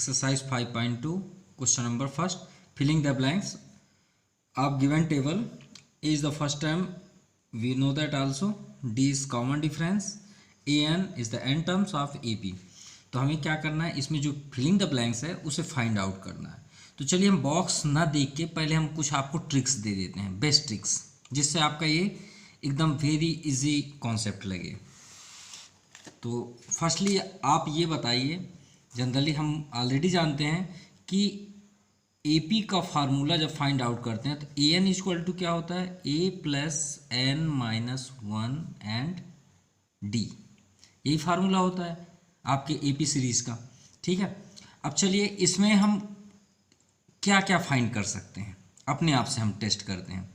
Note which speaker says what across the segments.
Speaker 1: Exercise 5.2 question number first, filling the blanks of given table. A is the first term, we know that also. D is common difference, an is the n terms of ap. तो हमें क्या करना है, इसमें जो filling the blanks है उसे find out करना है। तो चलिए हम बॉक्स ना देख के पहले हम कुछ आपको ट्रिक्स दे देते हैं, बेस्ट ट्रिक्स, जिससे आपका ये एकदम वेरी इजी कॉन्सेप्ट लगे। तो फर्स्टली आप ये बताइए, जनरली हम ऑलरेडी जानते हैं कि एपी का फार्मूला जब फाइंड आउट करते हैं तो ए एन इक्वल टू क्या होता है, A plus N minus one and D, यही फार्मूला होता है आपके एपी सीरीज का। ठीक है, अब चलिए इसमें हम क्या क्या फाइंड कर सकते हैं, अपने आप से हम टेस्ट करते हैं।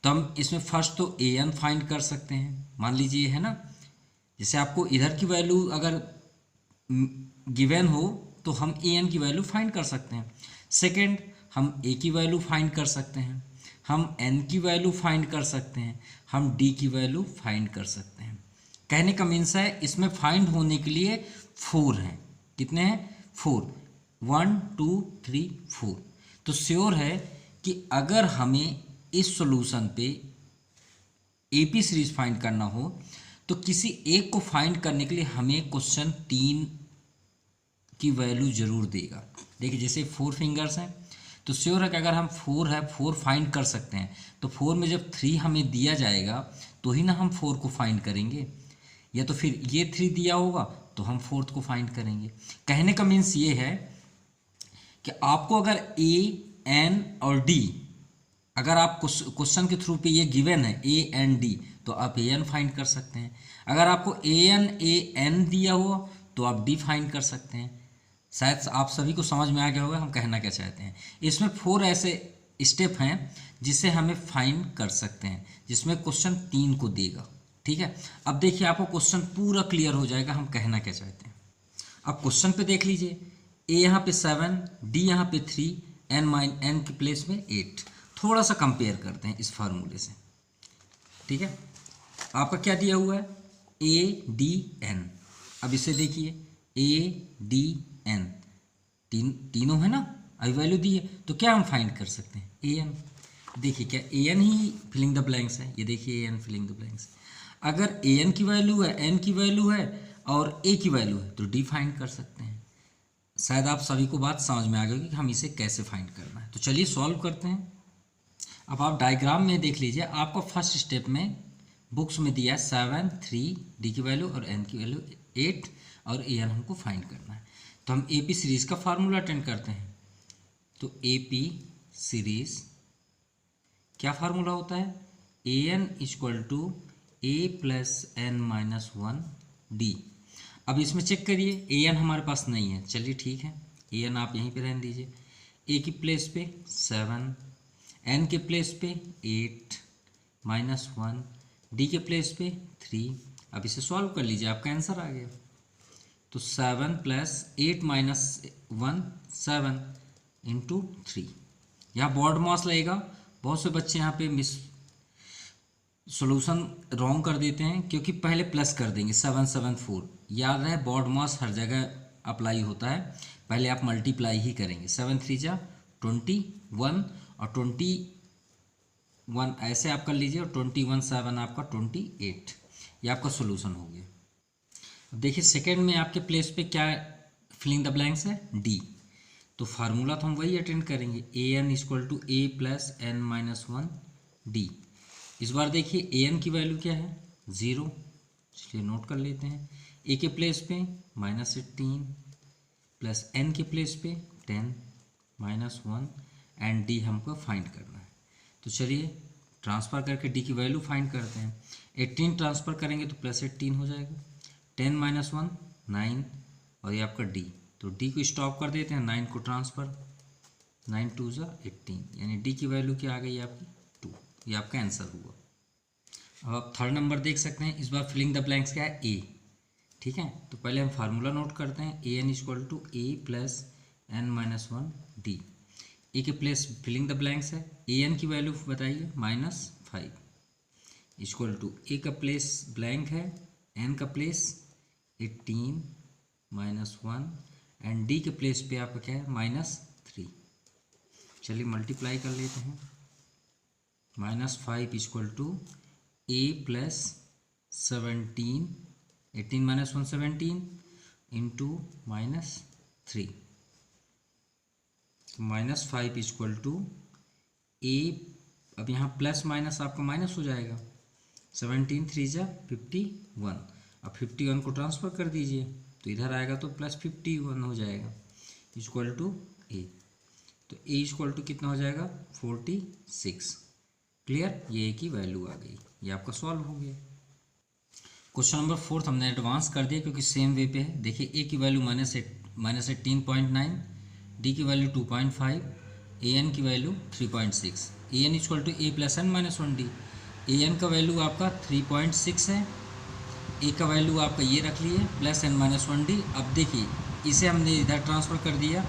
Speaker 1: तो हम इसमें फर्स्ट तो ए एन फाइंड कर सकते हैं, मान लीजिए है ना, जैसे आपको इधर की वैल्यू अगर गिवन हो तो हम ए एन की वैल्यू फाइंड कर सकते हैं। सेकेंड, हम ए की वैल्यू फाइंड कर सकते हैं, हम एन की वैल्यू फाइंड कर सकते हैं, हम डी की वैल्यू फाइंड कर सकते हैं। कहने का मीन्स है इसमें फाइंड होने के लिए 4 हैं। कितने हैं? 4, 1 2 3 4। तो श्योर है कि अगर हमें इस सॉल्यूशन पे एपी सीरीज फाइंड करना हो तो किसी एक को फाइंड करने के लिए हमें क्वेश्चन 3 की वैल्यू जरूर देगा। देखिए जैसे 4 फिंगर्स हैं तो श्योर है कि अगर हम 4 है 4 फाइंड कर सकते हैं, तो 4 में जब 3 हमें दिया जाएगा तो ही ना हम 4 को फाइंड करेंगे, या तो फिर ये 3 दिया होगा तो हम 4th को फाइंड करेंगे। कहने का मीन्स ये है कि आपको अगर ए एन और डी, अगर आप क्वेश्चन के थ्रू पे ये गिवन है ए एन डी, तो आप ए एन फाइंड कर सकते हैं। अगर आपको ए एन दिया हुआ तो आप डी फाइंड कर सकते हैं। शायद आप सभी को समझ में आ गया होगा हम कहना क्या चाहते हैं। इसमें 4 ऐसे स्टेप हैं जिससे हमें फाइंड कर सकते हैं, जिसमें क्वेश्चन 3 को देगा। ठीक है, अब देखिए आपको क्वेश्चन पूरा क्लियर हो जाएगा हम कहना क्या चाहते हैं। अब क्वेश्चन पे देख लीजिए, ए यहाँ पे 7, डी यहाँ पे 3, एन के प्लेस में 8। थोड़ा सा कंपेयर करते हैं इस फार्मूले से। ठीक है, आपका क्या दिया हुआ है, ए डी एन। अब इसे देखिए, ए डी एन, तीनों है ना, अभी वैल्यू दी है, तो क्या हम फाइंड कर सकते हैं, ए एन। देखिए क्या ए एन ही फिलिंग द ब्लैंक्स है, ये देखिए A N filling the blanks. अगर ए एन की वैल्यू है, एन की वैल्यू है और ए की वैल्यू है तो डी फाइंड कर सकते हैं। शायद आप सभी को बात समझ में आ गई कि हम इसे कैसे फाइंड करना है। तो चलिए सॉल्व करते हैं। अब आप डायग्राम में देख लीजिए, आपको फर्स्ट स्टेप में बुक्स में दिया है 7 3, डी की वैल्यू और एन की वैल्यू 8 और ए एन हमको फाइंड करना है। तो हम ए पी सीरीज का फार्मूला अटेंड करते हैं। तो ए पी सीरीज क्या फार्मूला होता है, A N equal to A plus N minus 1 D. अब इसमें चेक करिए, ए एन हमारे पास नहीं है, चलिए ठीक है, ए एन आप यहीं पे रहने दीजिए। ए की प्लेस पे 7, एन के प्लेस पे 8 माइनस 1, डी के प्लेस पे 3। अब इसे सॉल्व कर लीजिए, आपका आंसर आ गया। तो 7 प्लस 8 माइनस 1 7 इंटू 3। यहाँ बॉर्ड मास लगेगा। बहुत से बच्चे यहाँ पे मिस सॉल्यूशन रॉन्ग कर देते हैं, क्योंकि पहले प्लस कर देंगे 7 7 4। याद रहे बॉर्ड मास हर जगह अप्लाई होता है, पहले आप मल्टीप्लाई ही करेंगे। 7 3 जा 21 और 21 ऐसे आप कर लीजिए, और 21 7 आपका 28। ये आपका सोल्यूशन हो गया। अब देखिए सेकेंड में आपके प्लेस पे क्या फिलिंग द ब्लैंक्स है, डी। तो फार्मूला तो हम वही अटेंड करेंगे, A N equal to A plus N minus 1 D. इस बार देखिए ए एन की वैल्यू क्या है, 0, इसलिए नोट कर लेते हैं। ए के प्लेस पे -18 प्लस एन के प्लेस पे 10 माइनस 1 एंड डी हमको फाइंड करना है। तो चलिए ट्रांसफ़र करके डी की वैल्यू फाइंड करते हैं। 18 ट्रांसफ़र करेंगे तो प्लस 18 हो जाएगा, 10 माइनस 1 9 और ये आपका डी। तो डी को स्टॉप कर देते हैं, 9 को ट्रांसफ़र, 9 2 जा 18, यानी डी की वैल्यू क्या आ गई आपकी 2। ये आपका आंसर हुआ। अब आप थर्ड नंबर देख सकते हैं, इस बार फिलिंग द ब्लैंक्स क्या है, ए। ठीक है, तो पहले हम फार्मूला नोट करते हैं, A N equal to A plus N minus 1 D. A के प्लेस फिलिंग द ब्लैंक्स है, ए एन की वैल्यू बताइए -5 इक्वल टू ए का प्लेस ब्लैंक है, एन का प्लेस 18 माइनस 1 एंड डी के प्लेस पे आपका क्या है -3। चलिए मल्टीप्लाई कर लेते हैं। -5 equal to a plus 17, 18 - 1 17 into -3। -5 equal to a, अब यहाँ प्लस माइनस आपका माइनस हो जाएगा। 17 3 जा 51, अब 51 को ट्रांसफ़र कर दीजिए तो इधर आएगा तो +51 हो जाएगा इक्वल टू a। तो a इक्वल टू कितना हो जाएगा 46। क्लियर, ये a की वैल्यू आ गई, ये आपका सॉल्व हो गया। क्वेश्चन नंबर 4 हमने एडवांस कर दिया क्योंकि सेम वे पे है। देखिए a की वैल्यू -18.9, d की वैल्यू 2.5, an की value 3.6। an equal to a plus n minus 1d। an का वैल्यू आपका 3.6 है, a का वैल्यू आपका ये रख लिए प्लस n माइनस 1d। अब देखिए इसे हमने इधर ट्रांसफ़र कर दिया,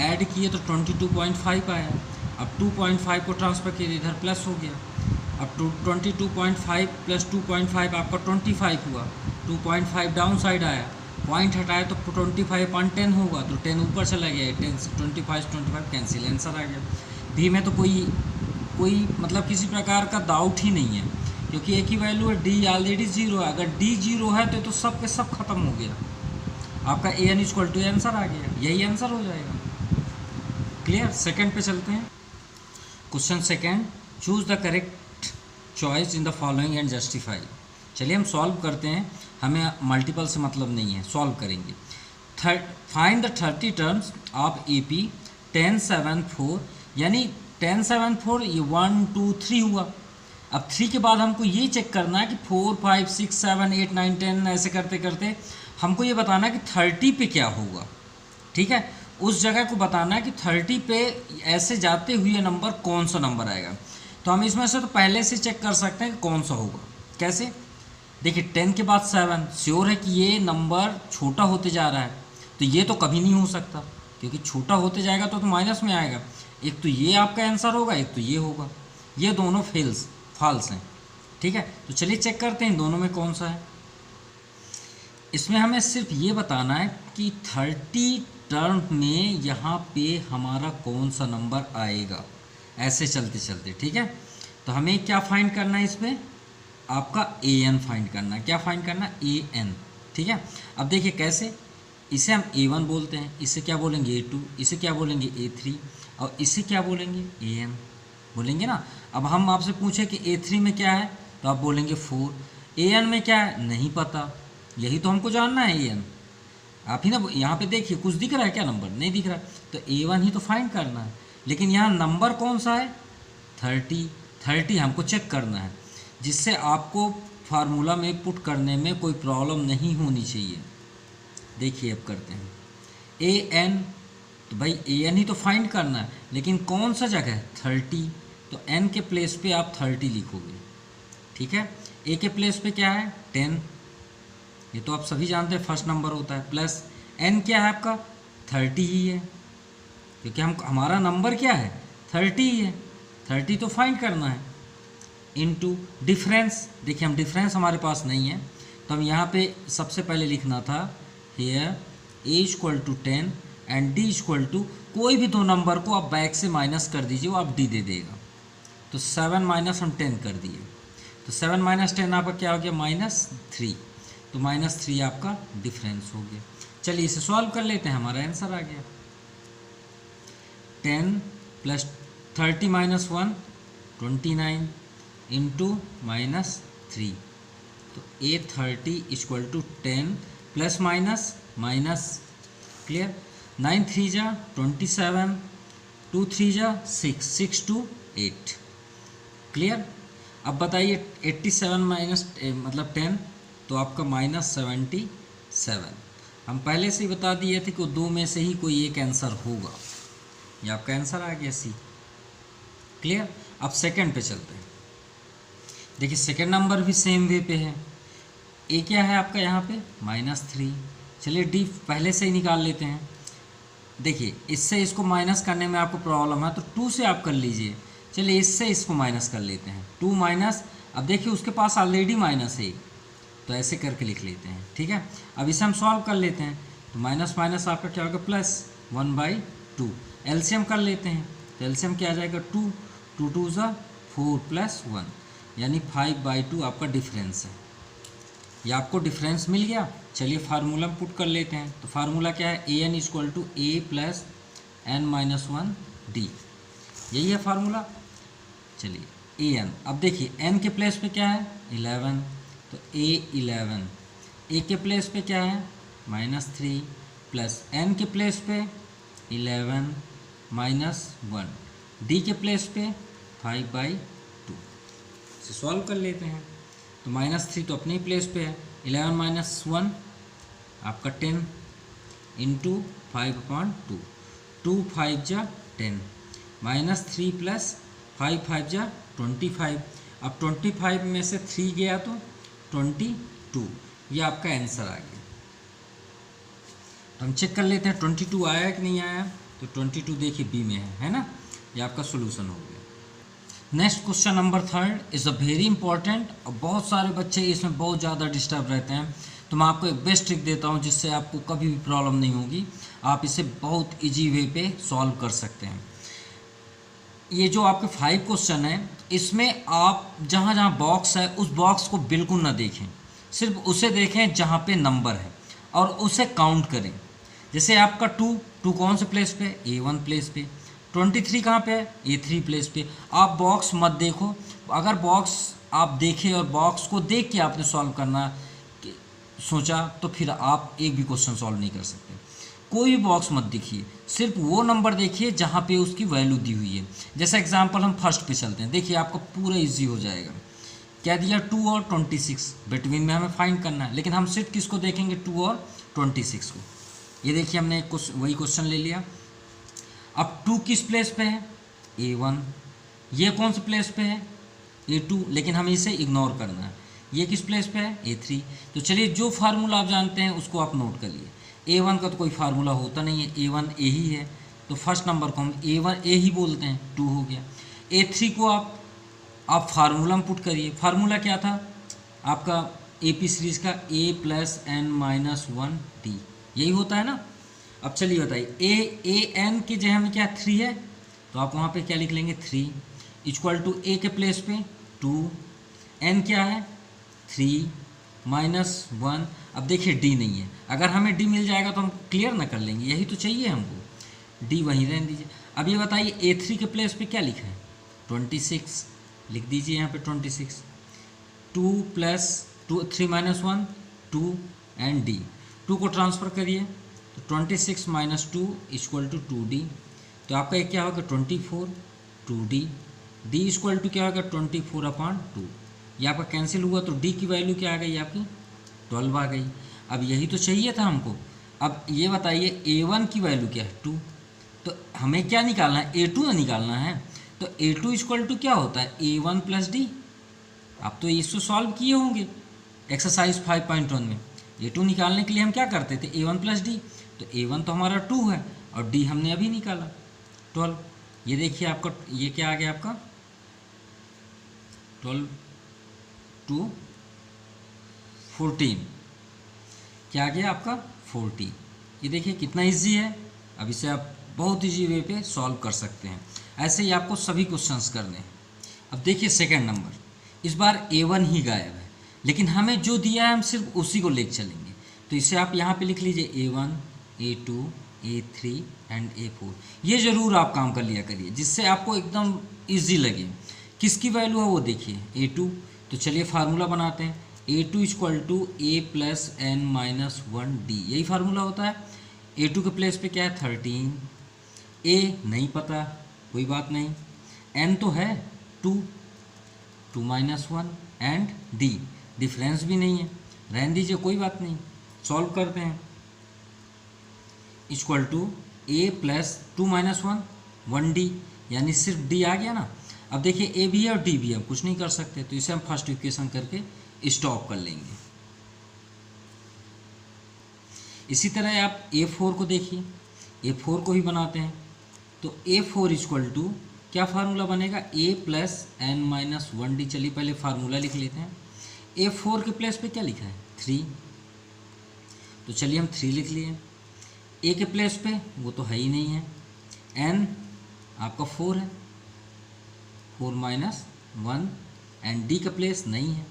Speaker 1: ऐड किए तो 22.5 आया। अब 2.5 को ट्रांसफ़र किए इधर प्लस हो गया। अब 22.5 प्लस 2.5 आपका 25 हुआ। 2.5 डाउन साइड आया, पॉइंट हटाया तो 25/10 होगा, तो 10 ऊपर चला गया। 10 से 25 कैंसिल, आंसर आ गया। भी में तो कोई मतलब किसी प्रकार का डाउट ही नहीं है क्योंकि एक ही वैल्यू है, डी ऑलरेडी 0 है। अगर डी 0 है तो सब के सब खत्म हो गया, आपका ए एन इक्वल टू आंसर आ गया, यही आंसर हो जाएगा। क्लियर, सेकंड पे चलते हैं। Question second, choose the correct choice in the following and justify. चलिए हम सॉल्व करते हैं, हमें मल्टीपल से मतलब नहीं है, सॉल्व करेंगे। Find the 30 terms of AP 10 7 4, यानी 10 7 4 ये 1 2 3 हुआ। अब 3 के बाद हमको ये चेक करना है कि 4 5 6 7 8 9 10 ऐसे करते करते हमको ये बताना है कि 30 पे क्या होगा। ठीक है, उस जगह को बताना है कि 30 पे ऐसे जाते हुए नंबर कौन सा नंबर आएगा। तो हम इसमें से तो पहले से चेक कर सकते हैं कि कौन सा होगा। कैसे, देखिए 10 के बाद 7 श्योर है कि ये नंबर छोटा होते जा रहा है, तो ये तो कभी नहीं हो सकता क्योंकि छोटा होते जाएगा तो माइनस में आएगा। एक तो ये आपका आंसर होगा, एक तो ये होगा, ये दोनों फॉल्स हैं। ठीक है, तो चलिए चेक करते हैं इन दोनों में कौन सा है। इसमें हमें सिर्फ ये बताना है कि 30 टर्म में यहाँ पे हमारा कौन सा नंबर आएगा, ऐसे चलते चलते। ठीक है, तो हमें क्या फाइंड करना है, इसमें आपका an फाइंड करना है। क्या फाइंड करना है, an। ठीक है, अब देखिए कैसे, इसे हम a1 बोलते हैं, इसे क्या बोलेंगे a2, इसे क्या बोलेंगे a3 और इसे क्या बोलेंगे an बोलेंगे ना। अब हम आपसे पूछे कि a3 में क्या है तो आप बोलेंगे 4, an में क्या है नहीं पता, यही तो हमको जानना है an। आप ही ना, यहाँ पे देखिए कुछ दिख रहा है क्या, नंबर नहीं दिख रहा, तो a1 ही तो फाइंड करना है। लेकिन यहाँ नंबर कौन सा है 30 हमको चेक करना है, जिससे आपको फार्मूला में पुट करने में कोई प्रॉब्लम नहीं होनी चाहिए। देखिए अब करते हैं an, तो भाई an ही तो फाइंड करना है, लेकिन कौन सा जगह 30, तो n के प्लेस पे आप 30 लिखोगे। ठीक है, a के प्लेस पे क्या है 10, ये तो आप सभी जानते हैं फर्स्ट नंबर होता है, प्लस n क्या है आपका 30 ही है क्योंकि हमारा नंबर क्या है 30 ही है, 30 तो फाइंड करना है। इनटू डिफरेंस, देखिए हम डिफरेंस हमारे पास नहीं है तो हम यहाँ पे सबसे पहले लिखना था here a equal to 10 and d equal to, कोई भी दो नंबर को आप बैक से माइनस कर दीजिए, वो आप d दे देगा। तो 7 माइनस हम 10 कर दिए, तो 7 माइनस 10 आपका क्या हो गया -3, तो -3 आपका डिफरेंस हो गया। चलिए इसे सॉल्व कर लेते हैं, हमारा आंसर आ गया 10 प्लस 30 माइनस 1 29 इंटू -3, तो a30 equal to 10 plus minus clear, 9 3 जा 27, 2 3 जा 6, 6 2 8 क्लियर। अब बताइए 87 माइनस मतलब 10 तो आपका -77। हम पहले से ही बता दिए थे कि दो में से ही कोई एक आंसर होगा, ये आपका आंसर आ गया सी। क्लियर, अब सेकंड पे चलते हैं। देखिए सेकंड नंबर भी सेम वे पे है, ए क्या है आपका यहाँ पे -3। चलिए डी पहले से ही निकाल लेते हैं। देखिए इससे इसको माइनस करने में आपको प्रॉब्लम है तो 2 से आप कर लीजिए। चलिए इससे इसको माइनस कर लेते हैं, 2 माइनस, अब देखिए उसके पास ऑलरेडी माइनस है तो ऐसे करके लिख लेते हैं। ठीक है, अब इसे हम सॉल्व कर लेते हैं, तो माइनस माइनस आपका क्या होगा प्लस 1/2। एलसीएम कर लेते हैं, तो एलसीएम क्या आ जाएगा 2, 2 2 ज़ा 4 प्लस 1, यानी 5/2 आपका डिफरेंस है। ये आपको डिफरेंस मिल गया। चलिए फार्मूला में पुट कर लेते हैं। तो फार्मूला क्या है, A N equal to A plus n-1 D, यही है फार्मूला। चलिए ए एन, अब देखिए एन के प्लेस पे क्या है 11, तो A11, ए के प्लेस पे क्या है -3 प्लस एन के प्लेस पे 11 -1, डी के प्लेस पे 5/2 से सॉल्व कर लेते हैं। तो -3 तो अपने ही प्लेस पे है, 11 - 1 आपका 10 इंटू 5/2, 2 5 जा 10, -3 प्लस 5 5 जा 25। अब 25 में से 3 गया तो 22, ये आपका आंसर आ गया। तो हम चेक कर लेते हैं 22 आया कि नहीं आया। तो 22 देखिए बी में है ना, ये आपका सोल्यूशन हो गया। Next question number 3 is a very important, और बहुत सारे बच्चे इसमें बहुत ज़्यादा डिस्टर्ब रहते हैं। तो मैं आपको एक बेस्ट ट्रिक देता हूँ जिससे आपको कभी भी प्रॉब्लम नहीं होगी, आप इसे बहुत इजी वे पे सॉल्व कर सकते हैं। ये जो आपके 5 क्वेश्चन है, इसमें आप जहाँ जहाँ बॉक्स है उस बॉक्स को बिल्कुल ना देखें, सिर्फ उसे देखें जहाँ पे नंबर है और उसे काउंट करें। जैसे आपका 2 कौन से प्लेस पे, A1 प्लेस पे, 23 कहाँ पे है, A3 प्लेस पे। आप बॉक्स मत देखो, अगर बॉक्स आप देखें और बॉक्स को देख के आपने सॉल्व करना सोचा तो फिर आप एक भी क्वेश्चन सॉल्व नहीं कर सकते। कोई भी बॉक्स मत देखिए, सिर्फ वो नंबर देखिए जहाँ पे उसकी वैल्यू दी हुई है। जैसा एग्जांपल हम फर्स्ट पे चलते हैं, देखिए आपका पूरा इजी हो जाएगा। क्या दिया 2 और 26, बिटवीन में हमें फाइंड करना है, लेकिन हम सिर्फ किसको देखेंगे 2 और 26 को। ये देखिए हमने वही क्वेश्चन ले लिया। अब 2 किस प्लेस पे है, A1, ये कौन से प्लेस पे है A2, लेकिन हमें इसे इग्नोर करना है। ये किस प्लेस पे है A3। तो चलिए जो फार्मूला आप जानते हैं उसको आप नोट करिए। A1 का तो कोई फार्मूला होता नहीं है, A1 ए ही है, तो फर्स्ट नंबर को हम A1 ए ही बोलते हैं, 2 हो गया। A3 को आप फार्मूला में पुट करिए। फार्मूला क्या था आपका AP सीरीज़ का, A + n-1 D, यही होता है ना। अब चलिए बताइए AN की जगह में क्या 3 है, तो आप वहाँ पे क्या लिख लेंगे 3 = A के प्लेस पे 2, N क्या है 3 -1। अब देखिए D नहीं है, अगर हमें D मिल जाएगा तो हम क्लियर ना कर लेंगे, यही तो चाहिए हमको, D वहीं रहने दीजिए। अब ये बताइए A3 के प्लेस पे क्या लिखा है 26, लिख दीजिए यहाँ पे 26, 2 + 3 - 1 2 एंड D, 2 को ट्रांसफ़र करिए तो 26 - 2 = 2D। तो आपका एक क्या होगा 24 2D, D = क्या होगा 24/2। ये आपका कैंसिल हुआ तो D की वैल्यू क्या आ गई आपकी 12 आ गई। अब यही तो चाहिए था हमको। अब ये बताइए A1 की वैल्यू क्या है 2, तो हमें क्या निकालना है A2 निकालना है। तो A2 = क्या होता है A1 + D। आप तो इसको सॉल्व किए होंगे एक्सरसाइज 5.1 में। A2 निकालने के लिए हम क्या करते थे A1 + D, तो A1 तो हमारा 2 है और D हमने अभी निकाला 12। ये देखिए आपका ये क्या आ गया आपका 12 2 14, क्या आ गया आपका 40। ये देखिए कितना इजी है। अब इसे आप बहुत इजी वे पे सॉल्व कर सकते हैं। ऐसे ही आपको सभी क्वेश्चंस करने हैं। अब देखिए सेकंड नंबर, इस बार A1 ही गायब है, लेकिन हमें जो दिया है हम सिर्फ उसी को लेकर चलेंगे। तो इसे आप यहाँ पे लिख लीजिए A1 A2 A3 and A4। ये ज़रूर आप काम कर लिया करिए जिससे आपको एकदम ईजी लगे। किसकी वैल्यू है वो देखिए A2। तो चलिए फार्मूला बनाते हैं, A2 = A + n-1 D, यही फार्मूला होता है। A2 के प्लेस पे क्या है 13, A नहीं पता कोई बात नहीं, N तो है 2 -1 एंड D डिफरेंस भी नहीं है, रहने दीजिए कोई बात नहीं। सॉल्व करते हैं, = A + 2 -1 1D, यानी सिर्फ D आ गया ना। अब देखिए A भी है और D भी है, कुछ नहीं कर सकते, तो इसे हम फर्स्ट इक्वेशन करके स्टॉप कर लेंगे। इसी तरह आप A4 को देखिए, A4 को ही बनाते हैं। तो A4 = क्या फार्मूला बनेगा A + n-1 D। चलिए पहले फार्मूला लिख लेते हैं। A4 के प्लेस पे क्या लिखा है 3, तो चलिए हम 3 लिख लिए। ए के प्लेस पे वो तो है ही नहीं है, एन आपका 4 है, 4 माइनस 1, एंड डी का प्लेस नहीं है,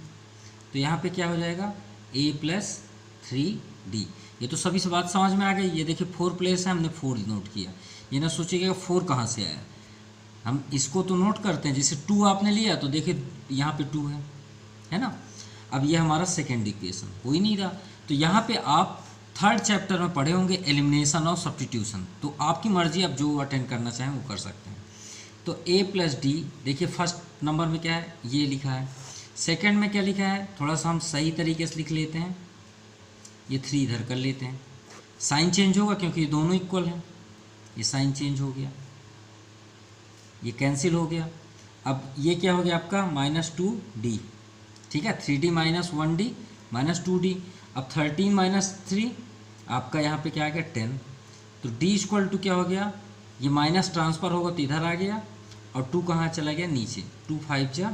Speaker 1: तो यहाँ पे क्या हो जाएगा ए प्लस 3d। ये तो सभी से बात समझ में आ गई। ये देखिए 4 प्लेस है, हमने 4 नोट किया, ये ना सोचिएगा 4 कहाँ से आया, हम इसको तो नोट करते हैं। जैसे 2 आपने लिया तो देखिए यहाँ पे 2 है ना। अब ये हमारा सेकेंड इक्वेशन हो ही नहीं रहा, तो यहाँ पे आप थर्ड चैप्टर में पढ़े होंगे एलिमिनेशन और सब्स्टिट्यूशन, तो आपकी मर्जी, आप जो अटेंड करना चाहें वो कर सकते हैं। तो a प्लस डी, देखिए फर्स्ट नंबर में क्या है ये लिखा है, सेकंड में क्या लिखा है थोड़ा सा हम सही तरीके से लिख लेते हैं, ये 3 इधर कर लेते हैं, साइन चेंज होगा क्योंकि ये दोनों इक्वल हैं, ये साइन चेंज हो गया, ये कैंसिल हो गया। अब ये क्या हो गया आपका -2d, ठीक है, 3d minus 1d minus 2d। अब 13 माइनस 3 आपका यहाँ पे क्या आ गया 10, तो d इक्वल टू क्या हो गया, ये माइनस ट्रांसफ़र होगा तो इधर आ गया, और 2 कहाँ चला गया नीचे, 2 5 जा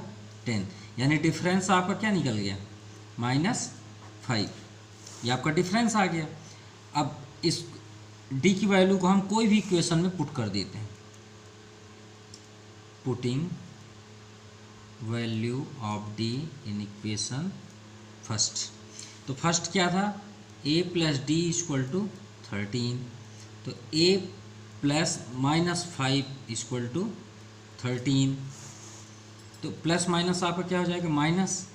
Speaker 1: 10, यानी डिफरेंस आपका क्या निकल गया -5, ये आपका डिफरेंस आ गया। अब इस d की वैल्यू को हम कोई भी इक्वेशन में पुट कर देते हैं, putting value of d in equation first. तो फर्स्ट क्या था a plus d equal to 13, तो a प्लस -5 इक्वल टू 13, तो प्लस माइनस आपका क्या हो जाएगा माइनस,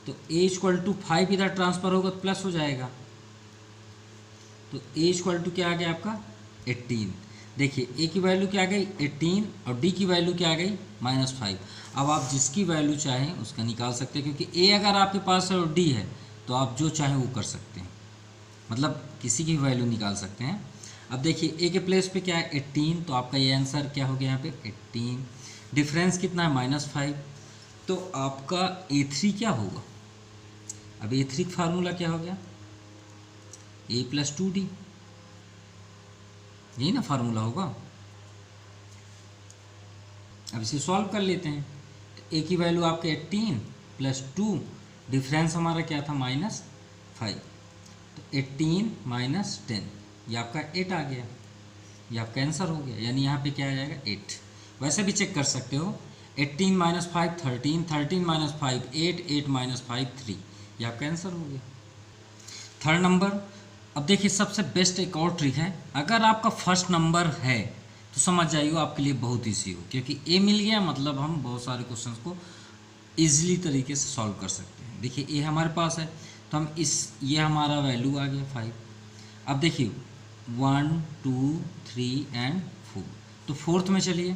Speaker 1: तो a इक्वल टू 5 इधर ट्रांसफ़र होगा तो प्लस हो जाएगा, तो a इक्वल टू क्या आ गया आपका 18। देखिए a की वैल्यू क्या आ गई 18 और d की वैल्यू क्या आ गई -5। अब आप जिसकी वैल्यू चाहें उसका निकाल सकते हैं, क्योंकि a अगर आपके पास है और d है तो आप जो चाहें वो कर सकते हैं, मतलब किसी की वैल्यू निकाल सकते हैं। अब देखिए a के प्लेस पे क्या है 18, तो आपका ये आंसर क्या हो गया यहाँ पे 18, डिफरेंस कितना है -5, तो आपका a3 क्या होगा, अब a3 का फार्मूला क्या हो गया a प्लस 2d, यही ना फार्मूला होगा। अब इसे सॉल्व कर लेते हैं, तो a की वैल्यू आपके 18 प्लस 2, डिफरेंस हमारा क्या था -5, तो 18 माइनस 10, ये आपका 8 आ गया, ये आपका आंसर हो गया, यानी यहाँ पे क्या आ जाएगा 8। वैसे भी चेक कर सकते हो, 18 माइनस 5 13, 13 माइनस 5 8, 8 माइनस 5 3, ये आपका आंसर हो गया थर्ड नंबर। अब देखिए सबसे बेस्ट एक और ट्रिक है, अगर आपका फर्स्ट नंबर है तो समझ जाइए आपके लिए बहुत ईजी हो, क्योंकि ए मिल गया मतलब हम बहुत सारे क्वेश्चंस को ईजिली तरीके से सॉल्व कर सकते हैं। देखिए ए हमारे पास है तो हम ये हमारा वैल्यू आ गया 5। अब देखिए 1 2 3 एंड 4, तो फोर्थ में चलिए,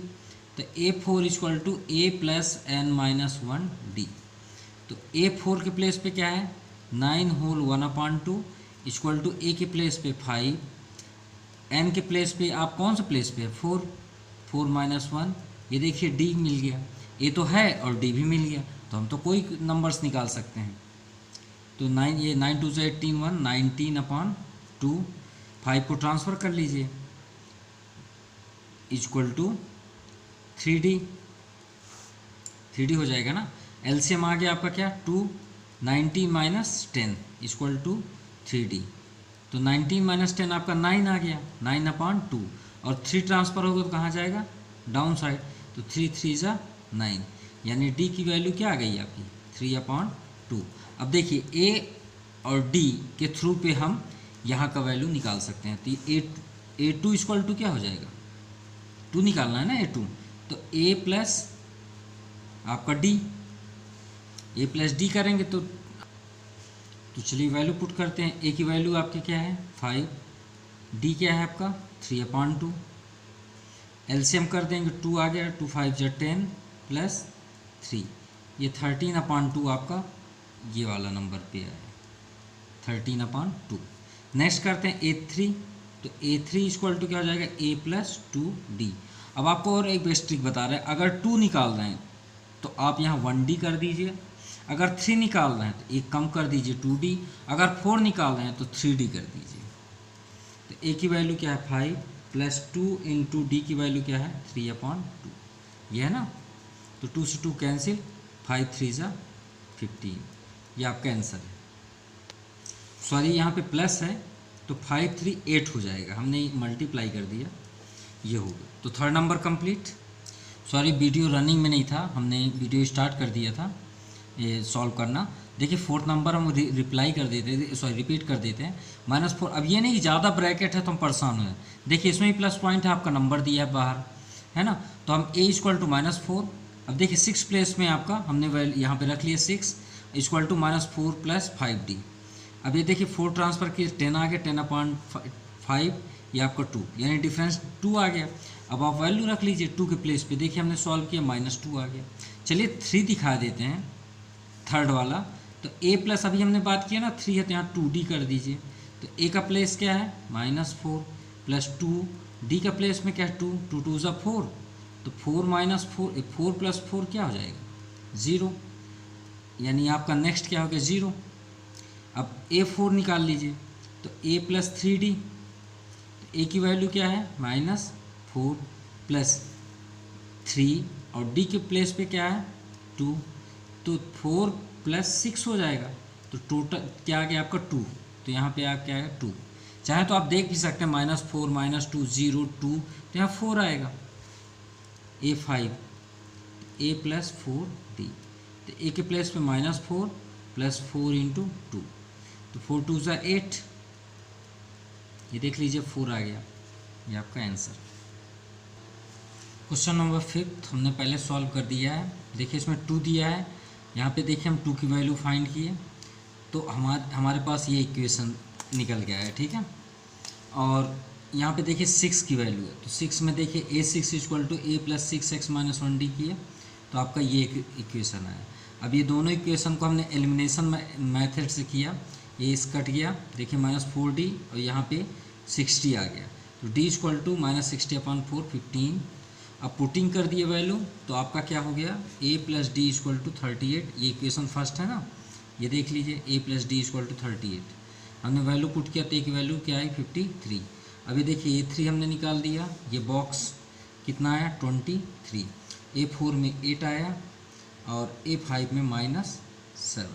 Speaker 1: तो a4 equal to a plus n minus 1d, तो a4 के प्लेस पे क्या है 9 होल 1/2 इक्वल टू a के प्लेस पे 5, n के प्लेस पे आप कौन सा प्लेस पे है 4, 4 माइनस 1, ये देखिए d मिल गया, a तो है और d भी मिल गया, तो हम तो कोई नंबर्स निकाल सकते हैं। तो 9 ये 9 2 से 18 1 19/2, 5 को ट्रांसफ़र कर लीजिए इक्वल टू 3d, 3d हो जाएगा ना। एलसीएम आ गया आपका क्या 2, 19 माइनस 10 इक्वल टू 3d, तो 19 माइनस 10 आपका 9 आ गया 9/2, और 3 ट्रांसफ़र होगा तो कहाँ जाएगा डाउन साइड, तो 3 3 जा 9, यानी d की वैल्यू क्या आ गई आपकी 3/2। अब देखिए a और d के थ्रू पे हम यहाँ का वैल्यू निकाल सकते हैं, तो a2 इक्वल टू क्या हो जाएगा 2 निकालना है ना a2, तो a प्लस आपका d, a प्लस d करेंगे तो चलिए वैल्यू पुट करते हैं। a की वैल्यू आपकी क्या है 5, d क्या है आपका 3/2, एलसीएम कर देंगे 2 आ गया, 2 5 जा 10 प्लस 3, ये 13/2 आपका ये वाला नंबर पे है 13/2। नेक्स्ट करते हैं a3, तो a3 इक्वल टू क्या हो जाएगा a प्लस 2d। अब आपको और एक बेस्ट ट्रिक बता रहे हैं, अगर 2 निकाल रहे हैं तो आप यहाँ 1d कर दीजिए, अगर 3 निकाल रहे हैं तो एक कम कर दीजिए 2d, अगर 4 निकाल रहे हैं तो 3d कर दीजिए। तो a की वैल्यू क्या है 5 प्लस 2 इंटू डी की वैल्यू क्या है 3/2, ये है ना, तो 2 से 2 कैंसिल, 5 3 जा 15, ये आपका आंसर है। सॉरी यहाँ पे प्लस है तो 5 3 8 हो जाएगा, हमने मल्टीप्लाई कर दिया, ये हो गया। तो third number complete. Sorry video running में नहीं था, हमने वीडियो स्टार्ट कर दिया था ये सॉल्व करना। देखिए फोर्थ नंबर हम रिप्लाई कर देते थे, सॉरी रिपीट कर देते हैं -4। अब ये नहीं कि ज़्यादा ब्रैकेट है तो हम परेशान हुए, देखिए इसमें भी प्लस पॉइंट है, आपका नंबर दिया है बाहर, है ना। तो हम a इक्वल टू -4, अब देखिए 6 प्लेस में आपका हमने वैल्यू यहाँ पे रख लिया 6 इक्वल टू -4 प्लस 5d। अब ये देखिए 4 ट्रांसफर किए 10 आ गया, 10/5 ये आपका 2, यानी डिफरेंस 2 आ गया। अब आप वैल्यू रख लीजिए 2 के प्लेस पे, देखिए हमने सॉल्व किया -2 आ गया। चलिए 3 दिखा देते हैं, थर्ड वाला। तो a प्लस अभी हमने बात किया ना 3 है तो यहाँ 2d कर दीजिए। तो a का प्लेस क्या है -4 प्लस 2, d का प्लेस में क्या है 2, 2 2 ज़ा 4, तो 4 -4 4 प्लस 4 क्या हो जाएगा 0, यानी आपका नेक्स्ट क्या हो गया 0। अब a4 निकाल लीजिए, तो a प्लस 3d, तो a की वैल्यू क्या है -4 प्लस 3 और d के प्लेस पे क्या है 2, तो 4 प्लस 6 हो जाएगा। तो टोटल क्या आ गया आपका 2, तो यहाँ पे आ क्या है 2। चाहे तो आप देख भी सकते हैं -4 -2 0 2, तो यहाँ 4 आएगा। a5 a प्लस 4d, तो a के प्लेस पे -4 प्लस 4 इंटू 2, तो 4 2 ज़ा 8, ये देख लीजिए 4 आ गया, ये आपका आंसर। क्वेश्चन नंबर 5 हमने पहले सॉल्व कर दिया है। देखिए इसमें 2 दिया है, यहाँ पे देखिए हम 2 की वैल्यू फाइंड किए, तो हमारे पास ये इक्वेशन निकल गया है, ठीक है। और यहाँ पे देखिए 6 की वैल्यू है, तो 6 में देखिए a6 equal to a plus 6x minus 1d किए, तो आपका ये इक्वेशन है। अब ये दोनों इक्वेशन को हमने एलिमिनेशन मेथड से किया, ये इस कट गया, देखिए -4d और यहाँ पे 60 आ गया, तो d इक्वल टू -60/4 15। अब पुटिंग कर दिए वैल्यू, तो आपका क्या हो गया a plus d equal to 38, ये इक्वेशन फर्स्ट है ना, ये देख लीजिए a plus d equal to 38। हमने वैल्यू पुट किया तो a की वैल्यू क्या आई 53। अभी देखिए a3 हमने निकाल दिया, ये बॉक्स कितना आया 23, a4 में 8 आया और a5 में -7,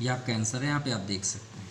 Speaker 1: ये आपका आंसर है, यहाँ पे आप देख सकते हैं।